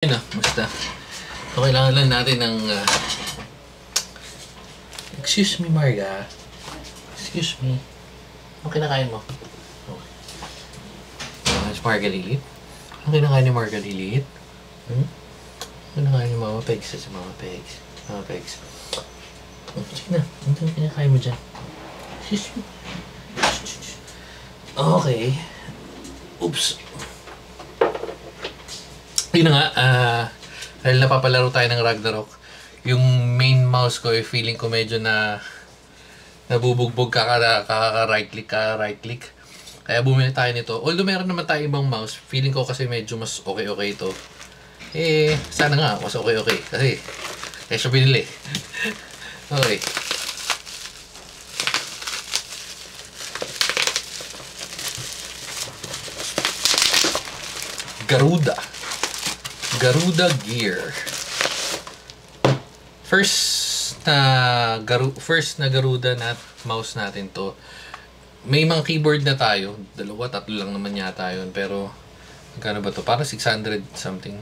Yun na, basta. So, kailangan lang natin ng... excuse me, Marga. Excuse me. Ano kinakain mo? Okay. It's Marga Lilit. Ano kinakain ni Marga Lilit? Ano kinakain ni Mama Pegs? Si Mama Pegs. Mama Pegs. Sige na. Ano yung kinakain mo dyan? Excuse me. Okay. Oops. Yun na nga, dahil napapalaro tayo ng Ragnarok, yung main mouse ko, feeling ko medyo nabubugbog right click. Kaya bumili tayo nito. Although meron naman tayo ibang mouse, feeling ko kasi medyo mas okay ito. Sana nga, mas okay. Kasi, kaya siya binili. Okay. Garuda Gear. First na Garuda na mouse natin to. May mga keyboard na tayo. 2-3 lang naman yata yun. Pero, magkano ba to? Parang 600 something.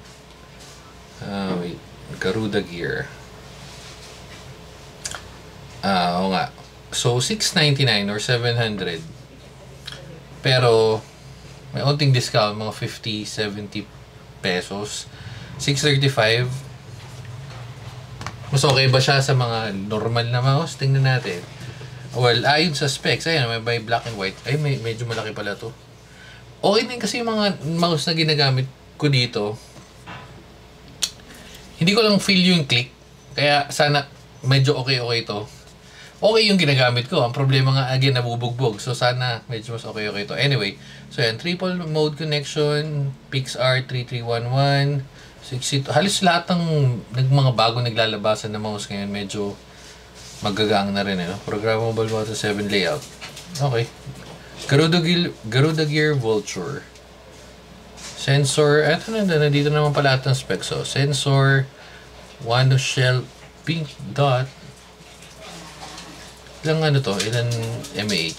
Wait. Garuda Gear. Oo nga. So, 699 or 700. Pero, may onting discount. Mga 50-70 pesos. 635. Mas okay ba siya sa mga normal na mouse? Tingnan natin. Well, ayon sa specs, ayan, may black and white. Ay, medyo malaki pala to. Okay din kasi yung mga mouse na ginagamit ko dito. Hindi ko lang feel yung click. Kaya sana medyo okay to. Okay yung ginagamit ko. Ang problema nga, again, nabubugbog. So, sana medyo mas okay to. Anyway, so yan, triple mode connection, PixR 3311, 62. Halos lahat ng mga bago naglalabasan na mouse ngayon, medyo magagang na rin. Programmable Moto 7 layout. Okay. Garuda Gear Vulture. Sensor, eto nandito naman pala lahat ng specs. So, sensor, Wano Shell, pink dot. Ilang ilan mAh?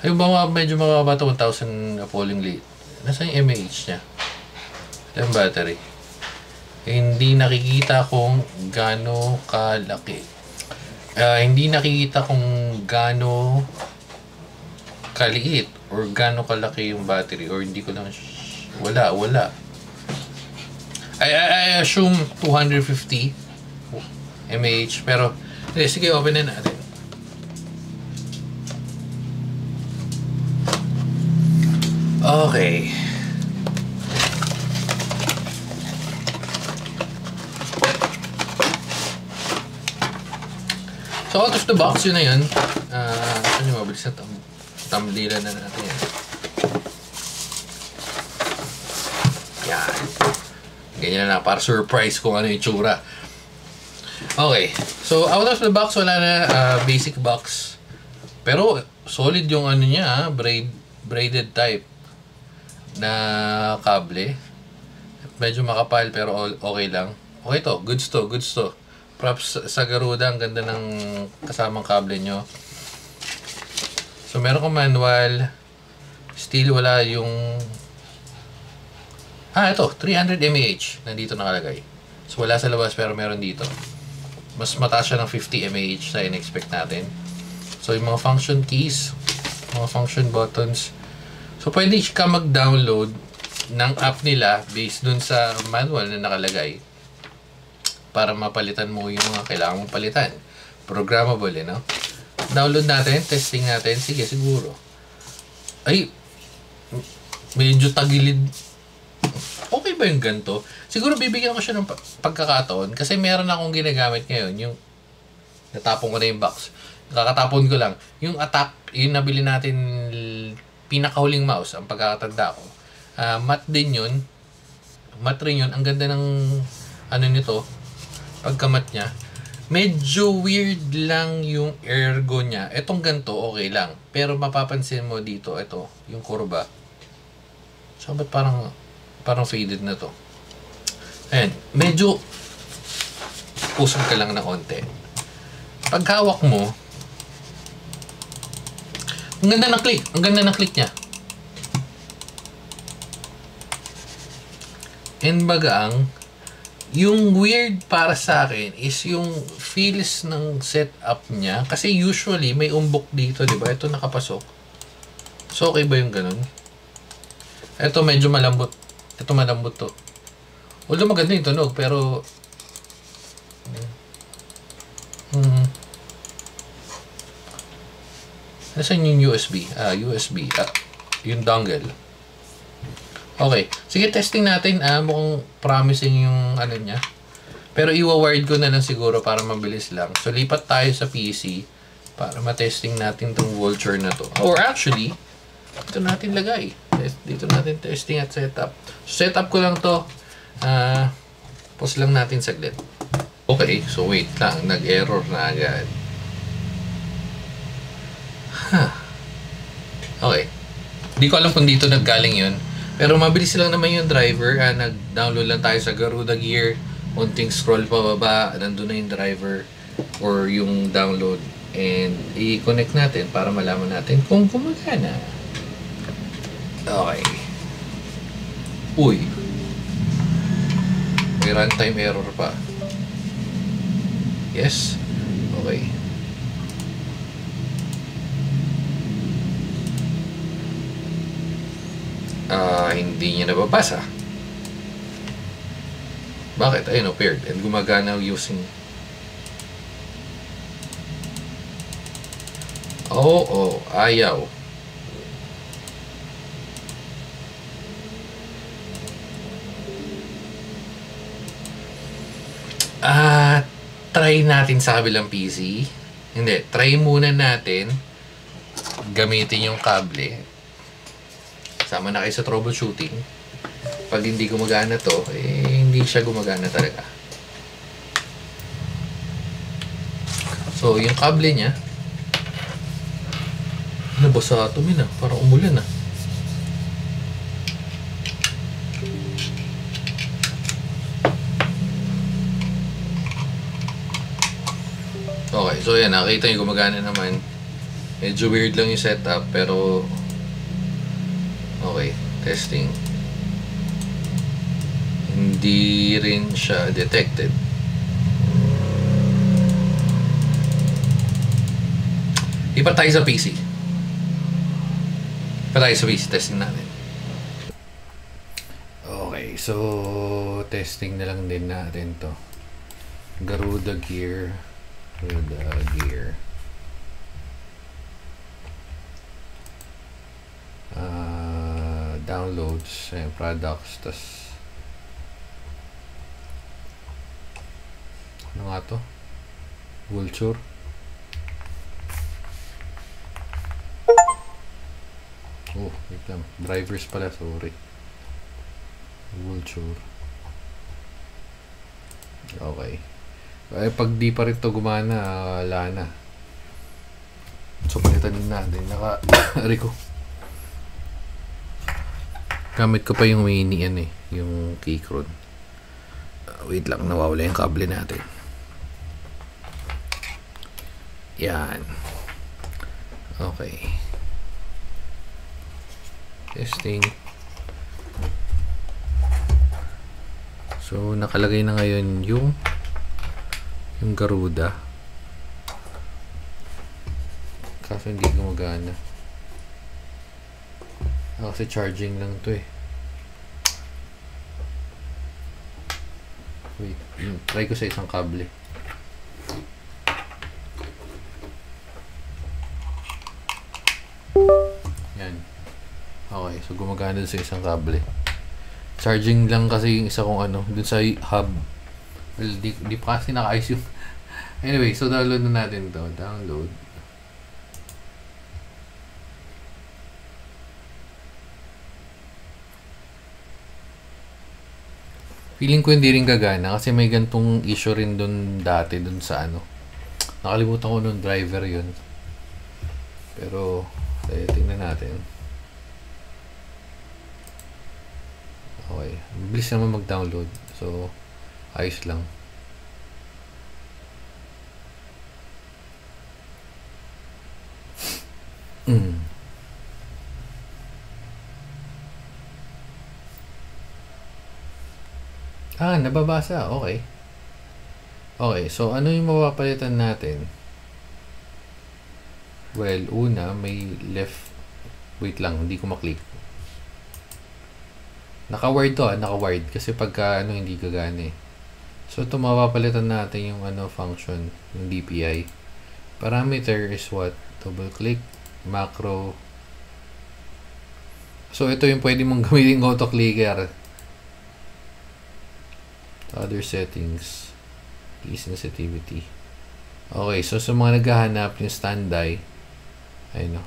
Ayun ba medyo mababa ito, 1,000 appallingly. Nasaan yung mAh niya? Ilang battery? Hindi nakikita kung gaano kalaki. Hindi nakikita kung gaano kaliit or gaano kalaki yung battery, or hindi ko lang wala. I assume 250 mAh, pero sige, open na natin. Okay. So, out of the box, yun na yun. Saan yung mabilis na tamlilan na natin yan. Yan. Ganyan na, para surprise kung ano yung tsura. Okay. So, out of the box, wala na, basic box. Pero, solid yung ano niya, braided type na kable. Medyo makapal, pero okay lang. Okay to, goods to. Props sa Garuda, ang ganda ng kasamang kable nyo. So, meron kong manual. Still, wala yung... ito, 300 mAh. Nandito nakalagay. So, wala sa labas, pero meron dito. Mas mataas siya ng 50 mAh na in-expect natin. So, yung mga function keys, mga function buttons. So, pwede ka mag-download ng app nila based dun sa manual na nakalagay para mapalitan mo yung mga kailangan mong palitan. Programmable, no? Download natin, testing natin. Sige, siguro. Ay, medyo tagilid. Okay ba yung ganito? Siguro bibigyan ko siya ng pagkakataon kasi meron akong ginagamit ngayon, yung natapon ko na yung box. Kakatapon ko lang. Yung attack, yung nabili natin pinakahuling mouse, ang pagkakatanda ko. Matte din yun. Matte rin yun. Ang ganda ng ano nito, pagkamat niya. Medyo weird lang yung ergo niya. Etong ganito, okay lang. Pero mapapansin mo dito, ito, yung kurba. So, ba't parang faded na to? Ayan, medyo pusong ka lang na konti. Pag hawak mo, ang ganda ng click niya. and magaang. Yung weird para sa akin is yung feels ng setup niya. Kasi usually, may umbok dito, di ba? Ito nakapasok. So, okay ba yung ganun? Ito medyo malambot. Ito malambot to. Although maganda yung tunog, pero... Nasaan yung USB? USB. Yung dongle. Okay. Sige, testing natin. Mukhang promising yung ano niya. Pero iwa-wired ko na lang siguro para mabilis lang. So, lipat tayo sa PC para matesting natin tong Vulture na to. Or actually, dito natin lagay. Dito natin testing at setup. So, setup ko lang to. Pause lang natin saglit. Okay. So, wait lang. Nag-error na agad. Okay. Hindi ko alam kung dito naggaling yun. Pero mabilis lang naman yung driver. Nag-download lang tayo sa Garuda Gear. Unting scroll pa baba. Nandun na yung driver or yung download. And i-connect natin para malaman natin kung gumagana. Okay. Uy. May runtime error pa. Yes. Okay. Hindi niya nababasa. Bakit? Ayun, paired. And gumagana using... ayaw. Try natin sa kabilang PC. Hindi, try muna natin gamitin yung kable. Sama na kayo sa troubleshooting. Pag hindi gumagana to, hindi siya gumagana talaga. So, yung kable niya, nabasa ito, parang umulan. Okay, so yan, nakita nyo gumagana naman. Medyo weird lang yung setup, pero okay, testing. Hindi rin siya detected. Ipa tayo sa PC. Testing natin. Okay, so testing na lang din natin to. Garuda Gear. Downloads and products, tas ano nga to? Vulture. Wait lang, drivers pala, sorry. Vulture. Okay. Pag di pa rin to gumana, wala na. So palitan din natin. Naka-Rico. Gamit ko pa yung mini yung Keychron. Wait lang, nawawala yung kable natin. Yan. Okay. Testing. So nakalagay na ngayon yung Garuda. Kaso hindi gumagana. Kasi charging lang to Wait, try ko sa isang kable. Yan. Okay, so gumagana sa isang kable. Charging lang kasi yung isa kong dun sa hub. Well, di pa kasi naka-ayos yung... Anyway, so download na natin to. Download. Feeling ko hindi rin gagana kasi may gantong issue rin dun dati dun sa nakalimutan ko nung driver yun. Pero tingnan natin. Okay, bilis naman mag-download, so ayos lang. Nababasa. Okay. Okay, so ano yung mapapalitan natin? Well, una, may left. Wait lang, hindi ko maklik. Naka-wired to naka-wired. Kasi pagka hindi gagana eh. So, ito mapapalitan natin yung function, yung DPI. Parameter is what? Double click, macro. So, ito yung pwede mong gamitin auto-clicker. Other settings. Key sensitivity. Okay, so sa mga naghahanap yung standby. Ayun o.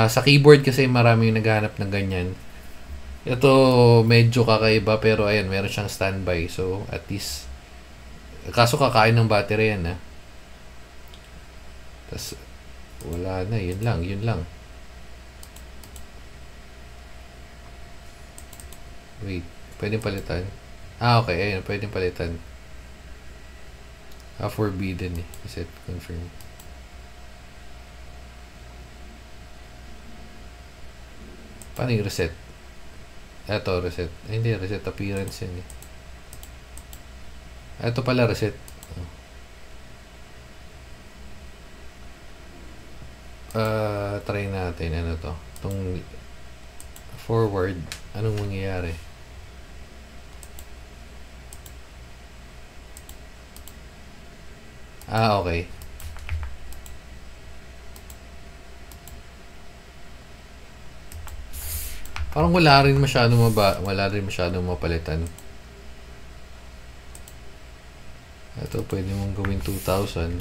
Sa keyboard kasi marami yung naghahanap ng ganyan. Ito medyo kakaiba pero ayan, meron siyang standby. So, at least kaso kakain ng battery yan tas wala na, yun lang. Wait, pwedeng palitan? Okay, ayun, pwedeng palitan. Forbidden eh. Set confirm. Paano yung reset? Ito, reset. Hindi, reset appearance yan eh. Ito pala, reset. Try natin. Ano to? Itong forward. Anong mangyayari? Okay. Parang wala rin masyadong mapalitan. Ito, pwede mong gawin 2,000.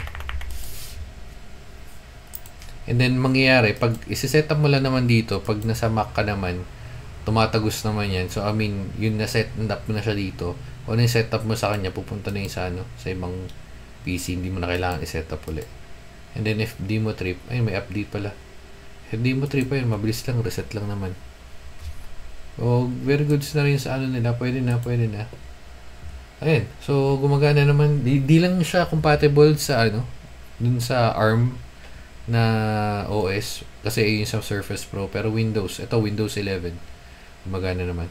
And then, mangyayari, pag isi-set up mo lang naman dito, pag nasa Mac ka naman, tumatagos naman yan. So, I mean, yun na-set up mo na siya dito. Kung ano yung setup mo sa kanya, pupunta na yung sa ibang PC, hindi mo na kailangan i-set up ulit. And then, if di mo trip, may update pala. If di mo trip, mabilis lang, reset lang naman. Very good na rin sa nila. Pwede na. Ayun. So, gumagana naman. Di lang siya compatible sa dun sa ARM na OS. Kasi yung sa Surface Pro. Pero Windows 11. Gumagana naman.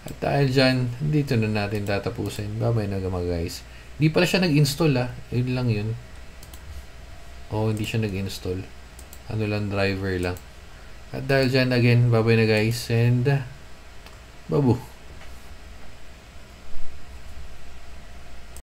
At dahil dyan, dito na natin tatapusin. Bye-bye na guys. Di pala siya nag-install Yun lang yun. Hindi siya nag-install. Driver lang. At dahil dyan, again, bye-bye na guys. And babu.